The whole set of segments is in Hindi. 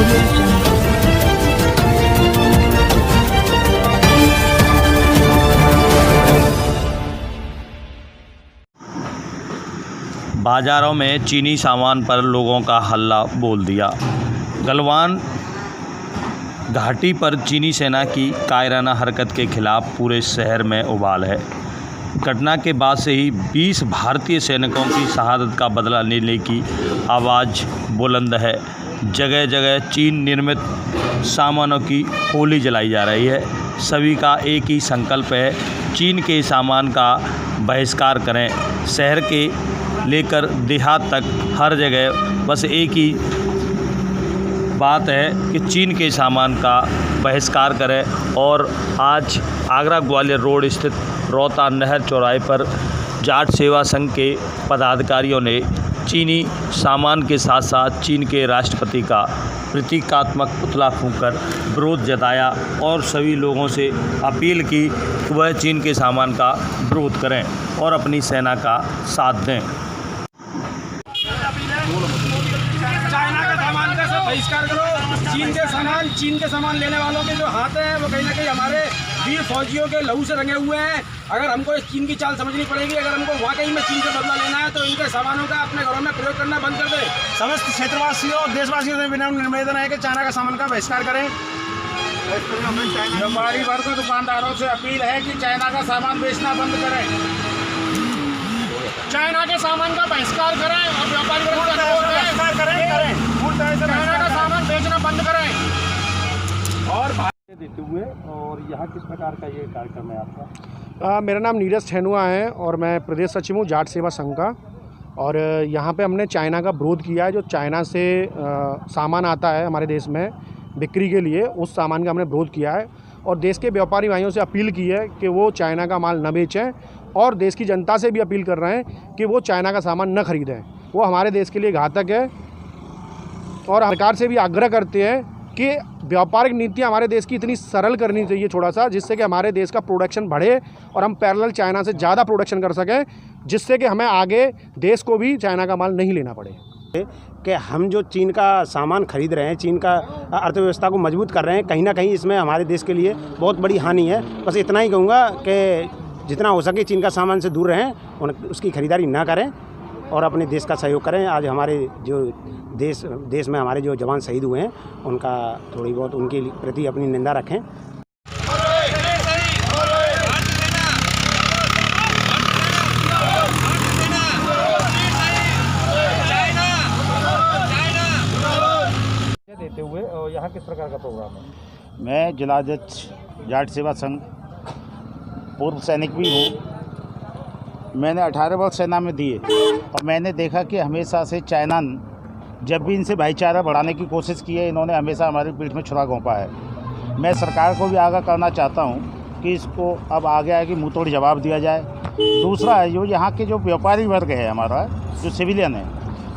Audio Jungle। बाजारों में चीनी सामान पर लोगों का हल्ला बोल दिया। गलवान घाटी पर चीनी सेना की कायराना हरकत के खिलाफ पूरे शहर में उबाल है। घटना के बाद से ही 20 भारतीय सैनिकों की शहादत का बदला लेने की आवाज़ बुलंद है। जगह जगह चीन निर्मित सामानों की होली जलाई जा रही है। सभी का एक ही संकल्प है, चीन के सामान का बहिष्कार करें। शहर के लेकर देहात तक हर जगह बस एक ही बात है कि चीन के सामान का बहिष्कार करें। और आज आगरा ग्वालियर रोड स्थित रोहता नहर चौराहे पर जाट सेवा संघ के पदाधिकारियों ने चीनी सामान के साथ साथ चीन के राष्ट्रपति का प्रतीकात्मक पुतला फूंककर विरोध जताया और सभी लोगों से अपील की कि वह चीन के सामान का विरोध करें और अपनी सेना का साथ दें। चाइना का सामान का सब बहिष्कार करो। चीन के सामान लेने वालों के जो हाथ हैं वो कहीं ना कहीं हमारे वीर फौजियों के लहू से रंगे हुए हैं। अगर हमको इस चीन की चाल समझनी पड़ेगी, अगर हमको वाकई में चीन से बदला लेना है तो इनके सामानों का अपने घरों में प्रयोग करना बंद कर दे। समस्त क्षेत्रवासियों और देशवासियों से विनम्र निवेदन है कि चाइना का सामान का बहिष्कार करें। व्यापारी वर्ग और दुकानदारों से अपील है कि चाइना का सामान बेचना बंद करें। चाइना के सामान का बहिष्कार करें और व्यापारी वर्ग का बहिष्कार करें। चाइना का सामान बेचना बंद करें। और देते हुए और यहाँ किस प्रकार का ये कार्यक्रम है आपका? मेरा नाम नीरज ठेनुआ है और मैं प्रदेश सचिव हूँ जाट सेवा संघ का। और यहाँ पे हमने चाइना का विरोध किया है। जो चाइना से सामान आता है हमारे देश में बिक्री के लिए, उस सामान का हमने विरोध किया है और देश के व्यापारी भाइयों से अपील की है कि वो चाइना का माल न बेचें और देश की जनता से भी अपील कर रहे हैं कि वो चाइना का सामान न खरीदें। वो हमारे देश के लिए घातक है और सरकार से भी आग्रह करते हैं कि व्यापारिक नीतियाँ हमारे देश की इतनी सरल करनी चाहिए थोड़ा सा, जिससे कि हमारे देश का प्रोडक्शन बढ़े और हम पैरेलल चाइना से ज़्यादा प्रोडक्शन कर सकें, जिससे कि हमें आगे देश को भी चाइना का माल नहीं लेना पड़े। कि हम जो चीन का सामान खरीद रहे हैं, चीन का अर्थव्यवस्था को मजबूत कर रहे हैं, कहीं ना कहीं इसमें हमारे देश के लिए बहुत बड़ी हानि है। बस इतना ही कहूँगा कि जितना हो सके चीन का सामान से दूर रहें, उसकी खरीदारी ना करें और अपने देश का सहयोग करें। आज हमारे जो देश में हमारे जो जवान शहीद हुए हैं, उनका थोड़ी बहुत उनके प्रति अपनी निंदा रखें। देते हुए और यहाँ किस प्रकार का प्रोग्राम है? मैं जिलाध्यक्ष जाट सेवा संघ, पूर्व सैनिक भी हूँ। मैंने 18 वर्ष सेना में दिए और मैंने देखा कि हमेशा से चाइना जब भी इनसे भाईचारा बढ़ाने की कोशिश की है, इन्होंने हमेशा हमारी पीठ में छुरा घोंपा है। मैं सरकार को भी आगाह करना चाहता हूँ कि इसको अब आगे आगे मुँह तोड़ जवाब दिया जाए। दूसरा है जो यहाँ के जो व्यापारी वर्ग है हमारा, जो सिविलियन है,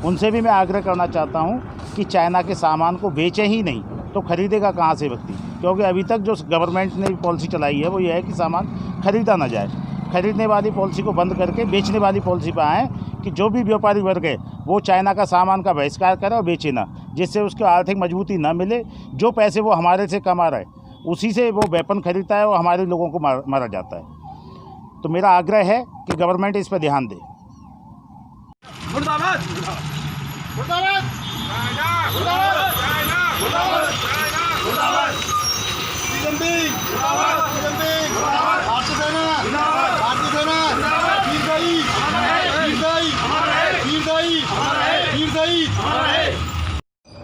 उनसे भी मैं आग्रह करना चाहता हूँ कि चाइना के सामान को बेचे ही नहीं तो खरीदेगा कहाँ से व्यक्ति। क्योंकि अभी तक जो गवर्नमेंट ने पॉलिसी चलाई है वो ये है कि सामान खरीदा ना जाए। खरीदने वाली पॉलिसी को बंद करके बेचने वाली पॉलिसी पर आए कि जो भी व्यापारी वर्ग है वो चाइना का सामान का बहिष्कार करे और बेचे ना, जिससे उसको आर्थिक मजबूती ना मिले। जो पैसे वो हमारे से कमा रहा है उसी से वो वेपन खरीदता है और हमारे लोगों को मारा जाता है। तो मेरा आग्रह है कि गवर्नमेंट इस पर ध्यान दे। मुर्दाबाद मुर्दाबाद मुर्दाबाद मुर्दाबाद मुर्दाबाद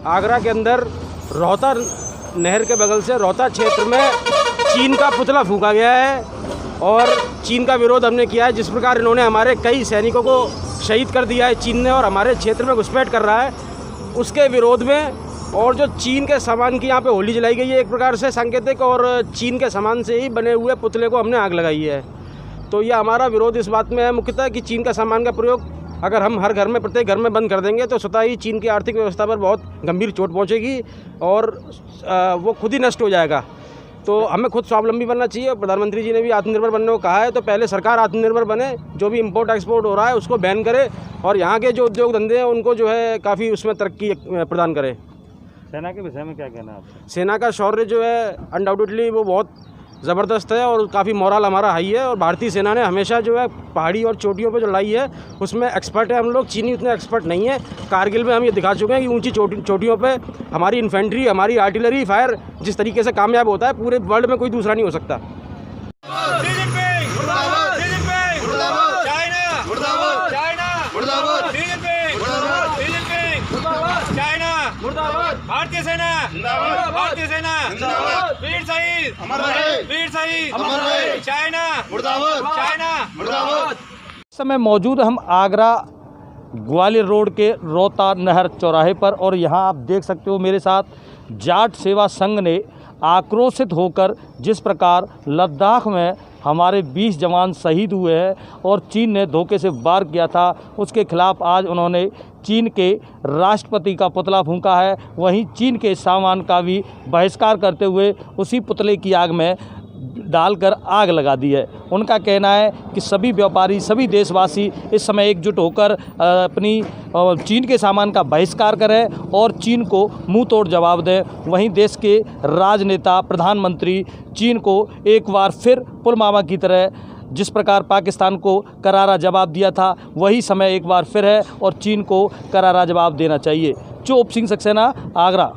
आगरा के अंदर रोहता नहर के बगल से रोहता क्षेत्र में चीन का पुतला फूंका गया है और चीन का विरोध हमने किया है। जिस प्रकार इन्होंने हमारे कई सैनिकों को शहीद कर दिया है चीन ने और हमारे क्षेत्र में घुसपैठ कर रहा है, उसके विरोध में। और जो चीन के सामान की यहाँ पे होली जलाई गई है एक प्रकार से सांकेतिक, और चीन के सामान से ही बने हुए पुतले को हमने आग लगाई है। तो ये हमारा विरोध इस बात में है मुख्यतः कि चीन का सामान का प्रयोग अगर हम हर घर में प्रत्येक घर में बंद कर देंगे तो स्वतः ही चीन की आर्थिक व्यवस्था पर बहुत गंभीर चोट पहुँचेगी और वो खुद ही नष्ट हो जाएगा। तो हमें खुद स्वावलंबी बनना चाहिए। प्रधानमंत्री जी ने भी आत्मनिर्भर बनने को कहा है, तो पहले सरकार आत्मनिर्भर बने, जो भी इंपोर्ट एक्सपोर्ट हो रहा है उसको बैन करे और यहाँ के जो उद्योग धंधे हैं उनको जो है काफ़ी उसमें तरक्की प्रदान करे। सेना के विषय में क्या कहना है आपका? सेना का शौर्य जो है अनडाउटेडली वो बहुत ज़बरदस्त है और काफ़ी मोरल हमारा हाई है। और भारतीय सेना ने हमेशा जो है पहाड़ी और चोटियों पे जो लड़ाई है उसमें एक्सपर्ट है हम लोग। चीनी उतने एक्सपर्ट नहीं है। कारगिल में हम ये दिखा चुके हैं कि ऊंची चोटियों पे हमारी इन्फेंट्री, हमारी आर्टिलरी फायर जिस तरीके से कामयाब होता है, पूरे वर्ल्ड में कोई दूसरा नहीं हो सकता। भारतीय सेना, भारतीय सेना, वीर शहीद, वीर शहीद, चाइना, चाइना। इस समय मौजूद हम आगरा ग्वालियर रोड के रोहता नहर चौराहे पर, और यहाँ आप देख सकते हो मेरे साथ जाट सेवा संघ ने आक्रोशित होकर जिस प्रकार लद्दाख में हमारे 20 जवान शहीद हुए हैं और चीन ने धोखे से वार किया था, उसके खिलाफ आज उन्होंने चीन के राष्ट्रपति का पुतला फूंका है। वहीं चीन के सामान का भी बहिष्कार करते हुए उसी पुतले की आग में डालकर आग लगा दी है। उनका कहना है कि सभी व्यापारी, सभी देशवासी इस समय एकजुट होकर अपनी चीन के सामान का बहिष्कार करें और चीन को मुंह तोड़ जवाब दें। वहीं देश के राजनेता, प्रधानमंत्री चीन को एक बार फिर पुलवामा की तरह जिस प्रकार पाकिस्तान को करारा जवाब दिया था, वही समय एक बार फिर है और चीन को करारा जवाब देना चाहिए। चोप सिंह सक्सेना, आगरा।